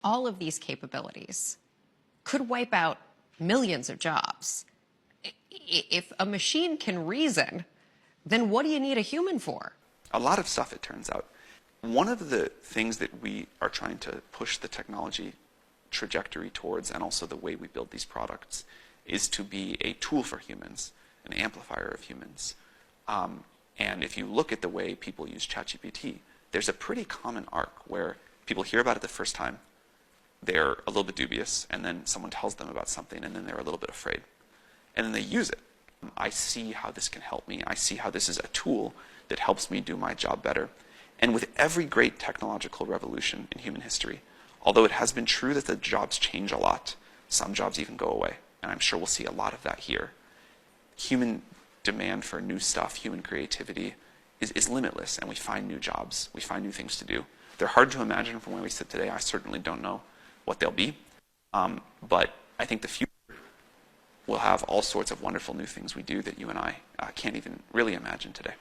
all of these capabilities could wipe out millions of jobs. If a machine can reason, then what do you need a human for? A lot of stuff, it turns out. One of the things that we are trying to push the technology trajectory towards, and also the way we build these products, is to be a tool for humans, an amplifier of humans. And if you look at the way people use ChatGPT, there's a pretty common arc where people hear about it the first time, they're a little bit dubious, and then someone tells them about something, and then they're a little bit afraid. And then they use it. I see how this can help me. I see how this is a tool that helps me do my job better. And with every great technological revolution in human history, although it has been true that the jobs change a lot, some jobs even go away, and I'm sure we'll see a lot of that here. Human demand for new stuff, human creativity is limitless, and we find new jobs, we find new things to do. They're hard to imagine from where we sit today. I certainly don't know what they'll be, but I think the future will have all sorts of wonderful new things we do that you and I can't even really imagine today.